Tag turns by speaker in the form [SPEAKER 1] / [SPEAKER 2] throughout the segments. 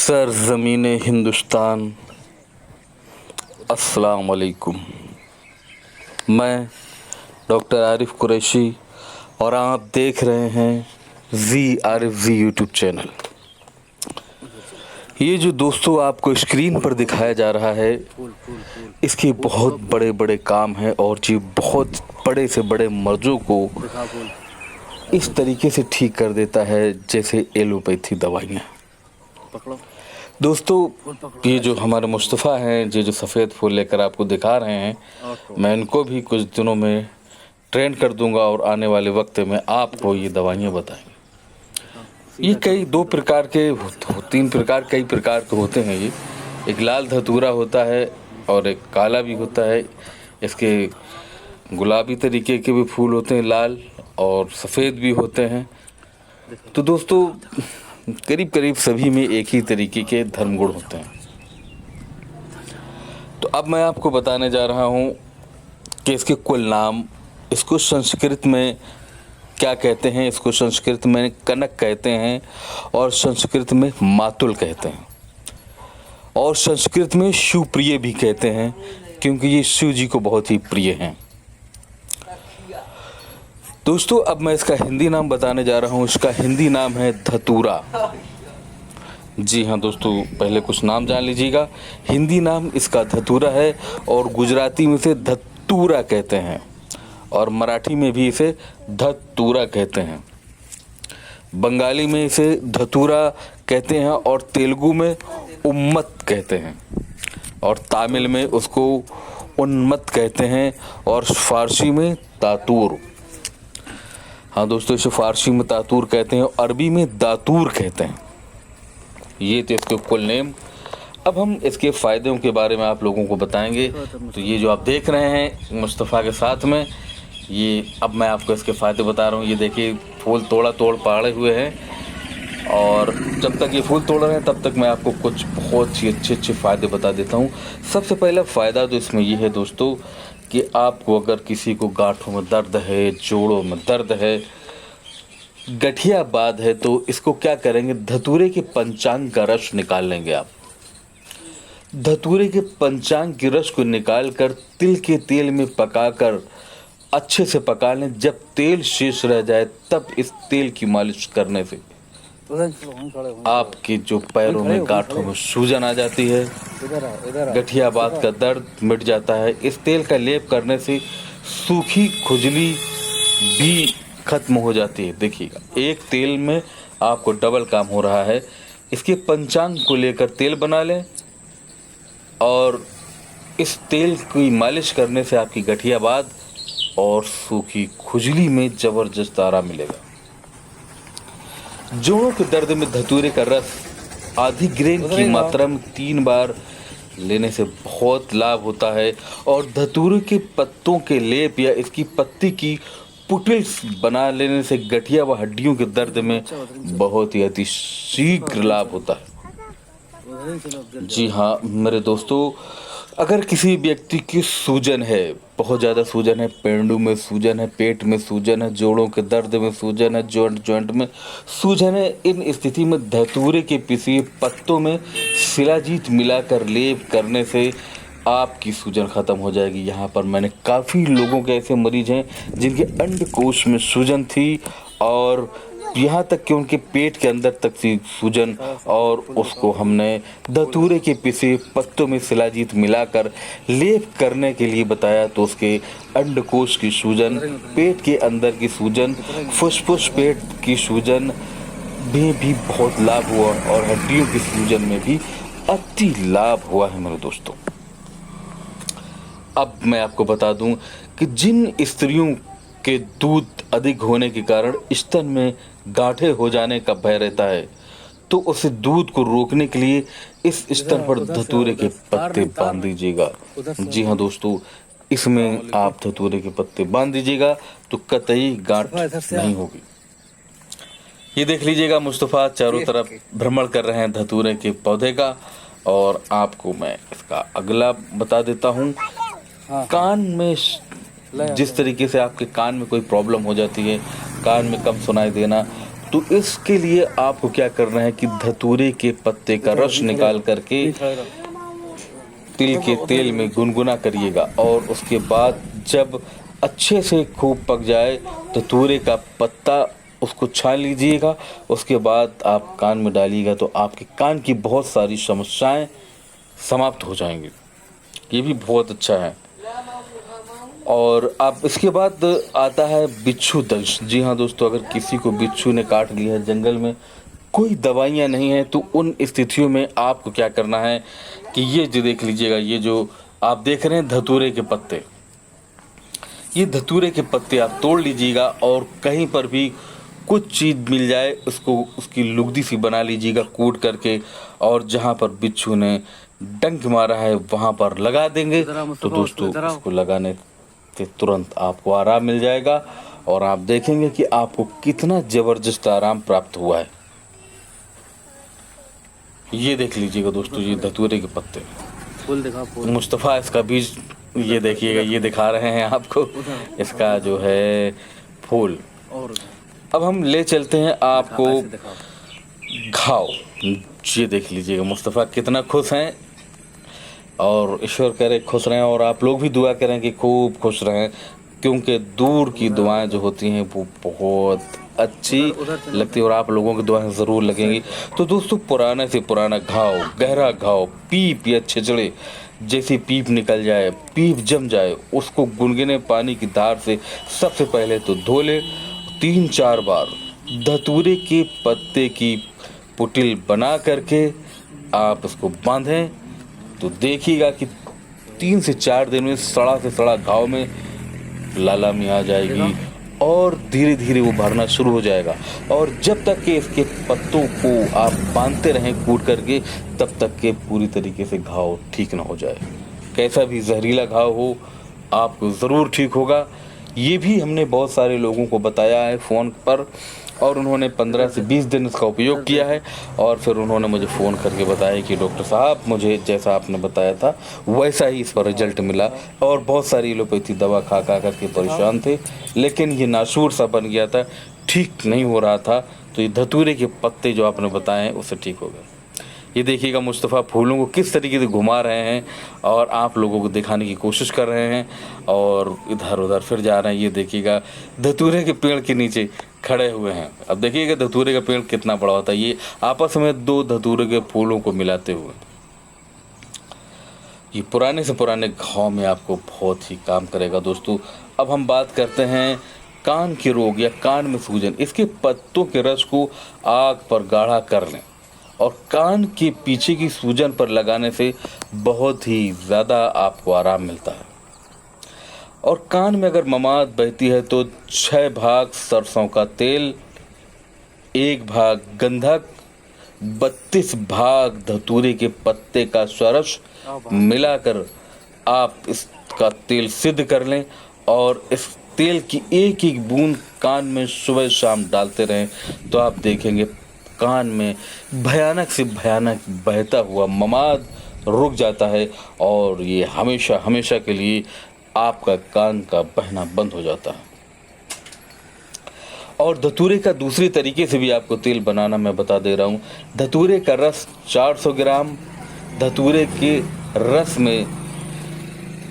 [SPEAKER 1] सरज़मीने हिंदुस्तान, अस्सलाम वालेकुम। मैं डॉक्टर आरिफ कुरैशी और आप देख रहे हैं ज़ी आरिफ ज़ी यूट्यूब चैनल। ये जो दोस्तों आपको स्क्रीन पर दिखाया जा रहा है, इसके बहुत बड़े बड़े काम हैं और जी बहुत बड़े से बड़े मर्ज़ों को इस तरीके से ठीक कर देता है जैसे एलोपैथी दवाइयाँ। दोस्तों, ये जो हमारे मुस्तफ़ा हैं, ये जो सफ़ेद फूल लेकर आपको दिखा रहे हैं, मैं इनको भी कुछ दिनों में ट्रेन कर दूंगा और आने वाले वक्त में आपको ये दवाइयाँ बताएंगे। ये कई कई प्रकार के होते हैं। ये एक लाल धतूरा होता है और एक काला भी होता है। इसके गुलाबी तरीके के भी फूल होते हैं, लाल और सफ़ेद भी होते हैं। तो दोस्तों, करीब करीब सभी में एक ही तरीके के धर्म गुण होते हैं। तो अब मैं आपको बताने जा रहा हूँ कि इसके कुल नाम, इसको संस्कृत में क्या कहते हैं। इसको संस्कृत में कनक कहते हैं और संस्कृत में मातुल कहते हैं और संस्कृत में शिवप्रिय भी कहते हैं, क्योंकि ये शिव जी को बहुत ही प्रिय हैं। दोस्तों, अब मैं इसका हिंदी नाम बताने जा रहा हूँ। इसका हिंदी नाम है धतूरा। जी हाँ दोस्तों, पहले कुछ नाम जान लीजिएगा। हिंदी नाम इसका धतूरा है और गुजराती में इसे धतूरा कहते हैं और मराठी में भी इसे धतूरा कहते हैं। बंगाली में इसे धतूरा कहते हैं और तेलुगु में उम्मत कहते हैं और तमिल में उसको उन्मत्त कहते हैं और फारसी में तातूर। हाँ दोस्तों, इसे फारसी में तातूर कहते हैं और अरबी में दातूर कहते हैं। ये थे इसके कुल नेम। अब हम इसके फ़ायदों के बारे में आप लोगों को बताएंगे। तो ये जो आप देख रहे हैं मुस्तफ़ा के साथ में, ये अब मैं आपको इसके फ़ायदे बता रहा हूँ। ये देखिए, फूल तोड़ पाड़े हुए हैं और जब तक ये फूल तोड़ रहे हैं तब तक मैं आपको कुछ बहुत ही अच्छे फ़ायदे बता देता हूँ। सबसे पहला फ़ायदा तो इसमें ये है दोस्तों कि आपको अगर किसी को गांठों में दर्द है, जोड़ों में दर्द है, गठिया बाद है, तो इसको क्या करेंगे, धतूरे के पंचांग का रस निकाल लेंगे आप। धतूरे के पंचांग के रस को निकाल कर तिल के तेल में पकाकर अच्छे से पका लें। जब तेल शेष रह जाए तब इस तेल की मालिश करने से आपके जो पैरों में गांठों में सूजन आ जाती है, गठिया बाद का दर्द मिट जाता है। इस तेल का लेप करने से सूखी खुजली भी खत्म हो जाती है। देखिएगा, एक तेल में आपको डबल काम हो रहा है। इसके पंचांग को लेकर तेल बना लें और इस तेल की मालिश करने से आपकी गठियाबाद और सूखी खुजली में ज़बरदस्त आराम मिलेगा। जोड़ों के दर्द में धतूरे का रस आधी ग्रेन की मात्रा में 3 बार लेने से बहुत लाभ होता है और धतूरे के पत्तों के लेप या इसकी पत्ती की पुटिल्स बना लेने से गठिया व हड्डियों के दर्द में बहुत ही अति शीघ्र लाभ होता है। जी हाँ मेरे दोस्तों, अगर किसी व्यक्ति की सूजन है, बहुत ज़्यादा सूजन है, पेंडू में सूजन है, पेट में सूजन है, जोड़ों के दर्द में सूजन है, जॉइंट में सूजन है, इन स्थिति में धतूरे के पिसे पत्तों में शिलाजीत मिलाकर लेप करने से आपकी सूजन ख़त्म हो जाएगी। यहाँ पर मैंने काफ़ी लोगों के ऐसे मरीज हैं जिनके अंडकोश में सूजन थी और यहाँ तक कि उनके पेट के अंदर तक थी सूजन, और उसको हमने धतूरे के पिसे पत्तों में शिलाजीत मिलाकर लेप करने के लिए बताया। तो उसके अंडकोश की सूजन, पेट के अंदर की सूजन, फुसफुस पेट की सूजन में भी बहुत लाभ हुआ और हड्डियों की सूजन में भी अति लाभ हुआ है मेरे दोस्तों। अब मैं आपको बता दूं कि जिन स्त्रियों के दूध अधिक होने के कारण स्तन में गांठे हो जाने का भय रहता है, तो उसे दूध को रोकने के लिए इस स्तन पर धतूरे के पत्ते बांध दीजिएगा। जी हाँ दोस्तों, इसमें आप धतूरे के पत्ते बांध दीजिएगा तो कतई गांठ नहीं होगी। ये देख लीजिएगा, मुस्तफ़ा चारों तरफ भ्रमण कर रहे हैं धतूरे के पौधे का। और आपको मैं इसका अगला बता देता हूँ। कान में जिस तरीके से आपके कान में कोई प्रॉब्लम हो जाती है, कान में कम सुनाई देना, तो इसके लिए आपको क्या करना है कि धतूरे के पत्ते का रस निकाल करके तिल के तेल में गुनगुना करिएगा, और उसके बाद जब अच्छे से खूब पक जाए धतूरे का पत्ता उसको छान लीजिएगा। उसके बाद आप कान में डालिएगा तो आपके कान की बहुत सारी समस्याएं समाप्त हो जाएंगी। ये भी बहुत अच्छा है। और आप इसके बाद आता है बिच्छू दंश। जी हाँ दोस्तों, अगर किसी को बिच्छू ने काट लिया है, जंगल में कोई दवाइयाँ नहीं है, तो उन स्थितियों में आपको क्या करना है कि ये जो देख लीजिएगा, ये जो आप देख रहे हैं धतूरे के पत्ते, ये धतूरे के पत्ते आप तोड़ लीजिएगा और कहीं पर भी कुछ चीज़ मिल जाए उसको उसकी लुगदी सी बना लीजिएगा कूट करके, और जहाँ पर बिच्छू ने डंक मारा है वहाँ पर लगा देंगे। तो दोस्तों इसको लगाने से तुरंत आपको आराम मिल जाएगा और आप देखेंगे कि आपको कितना ज़बरदस्त आराम प्राप्त हुआ है। ये देख लीजिएगा दोस्तों, ये धतूरे के पत्ते,
[SPEAKER 2] फूल दिखा, फूल
[SPEAKER 1] मुस्तफ़ा इसका बीज ये देखिएगा, ये दिखा रहे हैं आपको इसका जो है फूल।
[SPEAKER 2] और
[SPEAKER 1] अब हम ले चलते हैं आपको घाव। ये देख लीजिएगा मुस्तफ़ा कितना खुश हैं, और ईश्वर करे खुश रहें, और आप लोग भी दुआ करें कि खूब खुश रहें, क्योंकि दूर की दुआएं जो होती हैं वो बहुत अच्छी लगती है और आप लोगों की दुआएं ज़रूर लगेंगी। तो दोस्तों पुराने से पुराना घाव, गहरा घाव, पीप या छिचड़े जैसी पीप निकल जाए, पीप जम जाए, उसको गुनगुने पानी की धार से सबसे पहले तो धो ले 3-4 बार। धतूरे के पत्ते की पुटिल बना करके आप इसको बांधें तो देखिएगा कि 3 से 4 दिन में सड़ा से सड़ा घाव में लालामी आ जाएगी और धीरे धीरे वो भरना शुरू हो जाएगा। और जब तक कि इसके पत्तों को आप बांधते रहें कूट करके, तब तक के पूरी तरीके से घाव ठीक ना हो जाए। कैसा भी जहरीला घाव हो आपको ज़रूर ठीक होगा। ये भी हमने बहुत सारे लोगों को बताया है फ़ोन पर, और उन्होंने 15 से 20 दिन इसका उपयोग किया है, और फिर उन्होंने मुझे फ़ोन करके बताया कि डॉक्टर साहब मुझे जैसा आपने बताया था वैसा ही इस पर रिजल्ट मिला। और बहुत सारी एलोपैथी दवा खा करके परेशान थे, लेकिन ये नासूर सा बन गया था, ठीक नहीं हो रहा था। तो ये धतूरे के पत्ते जो आपने बताए हैं उससे ठीक हो गए। ये देखिएगा मुस्तफ़ा फूलों को किस तरीके से घुमा रहे हैं और आप लोगों को दिखाने की कोशिश कर रहे हैं, और इधर उधर फिर जा रहे हैं। ये देखिएगा धतूरे के पेड़ के नीचे खड़े हुए हैं। अब देखिएगा धतूरे का पेड़ कितना बड़ा होता है, ये आपस में 2 धतूरे के फूलों को मिलाते हुए। ये पुराने से पुराने घाव में आपको बहुत ही काम करेगा दोस्तों। अब हम बात करते हैं कान के रोग या कान में सूजन। इसके पत्तों के रस को आग पर गाढ़ा कर लें और कान के पीछे की सूजन पर लगाने से बहुत ही ज़्यादा आपको आराम मिलता है। और कान में अगर ममाद बहती है तो 6 भाग सरसों का तेल, 1 भाग गंधक, 32 भाग धतूरे के पत्ते का स्वरस मिलाकर आप इसका तेल सिद्ध कर लें, और इस तेल की एक एक बूंद कान में सुबह शाम डालते रहें तो आप देखेंगे कान में भयानक से भयानक बहता हुआ ममाद रुक जाता है, और ये हमेशा हमेशा के लिए आपका कान का बहना बंद हो जाता है। और धतूरे का दूसरी तरीके से भी आपको तेल बनाना मैं बता दे रहा हूँ। धतूरे का रस 400 ग्राम, धतूरे के रस में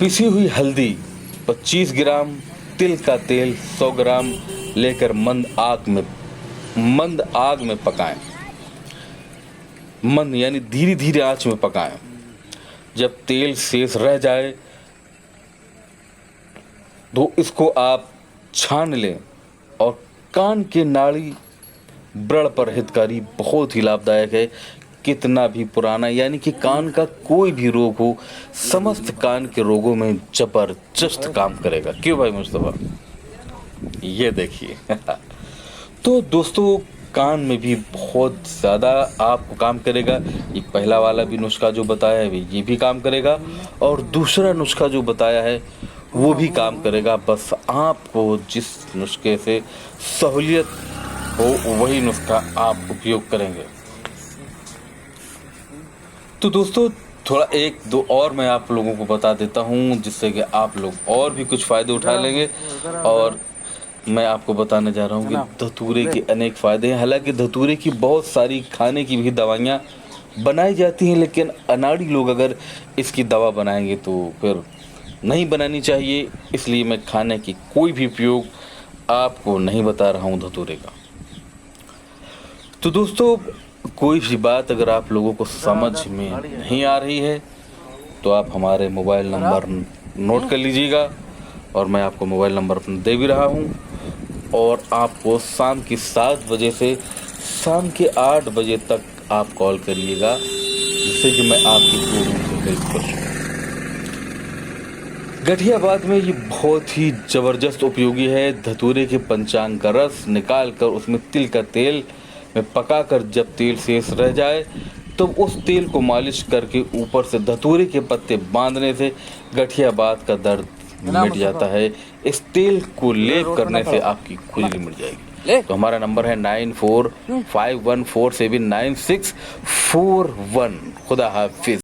[SPEAKER 1] पिसी हुई हल्दी 25 ग्राम, तिल का तेल 100 ग्राम लेकर मंद आग में पकाएं। मंद यानी धीरे धीरे आंच में पकाएं। जब तेल शेष रह जाए तो इसको आप छान लें, और कान के नाड़ी व्रण पर हितकारी, बहुत ही लाभदायक है। कितना भी पुराना यानी कि कान का कोई भी रोग हो, समस्त कान के रोगों में जबरदस्त काम करेगा। क्यों भाई मुस्तफा? ये देखिए तो दोस्तों कान में भी बहुत ज़्यादा आपको काम करेगा। ये पहला वाला भी नुस्खा जो बताया है ये भी काम करेगा, और दूसरा नुस्खा जो बताया है वो भी काम करेगा। बस आपको जिस नुस्खे से सहूलियत हो वही नुस्खा आप उपयोग करेंगे। तो दोस्तों थोड़ा 1-2 और मैं आप लोगों को बता देता हूँ, जिससे कि आप लोग और भी कुछ फ़ायदे उठा लेंगे। और मैं आपको बताने जा रहा हूँ कि धतूरे के अनेक फ़ायदे हैं। हालांकि धतूरे की बहुत सारी खाने की भी दवाइयाँ बनाई जाती हैं, लेकिन अनाड़ी लोग अगर इसकी दवा बनाएंगे तो फिर नहीं बनानी चाहिए। इसलिए मैं खाने की कोई भी उपयोग आपको नहीं बता रहा हूँ धतूरे का। तो दोस्तों, कोई भी बात अगर आप लोगों को समझ में नहीं आ रही है तो आप हमारे मोबाइल नंबर नोट कर लीजिएगा, और मैं आपको मोबाइल नंबर अपना दे भी रहा हूँ। और आपको शाम की 7 बजे से शाम के 8 बजे तक आप कॉल करिएगा, जिससे कि मैं आपकी पूर्ण रूप से हेल्प कर सकूँ। गठियाबाद में ये बहुत ही ज़बरदस्त उपयोगी है। धतूरे के पंचांग का रस निकाल कर उसमें तिल का तेल में पकाकर जब तेल शेष रह जाए तो उस तेल को मालिश करके ऊपर से धतूरे के पत्ते बांधने से गठियाबाद का दर्द मिट जाता है। इस तेल को लेप करने से आपकी खुजली मिट जाएगी। तो हमारा नंबर है 9451479641। खुदा हाफिज।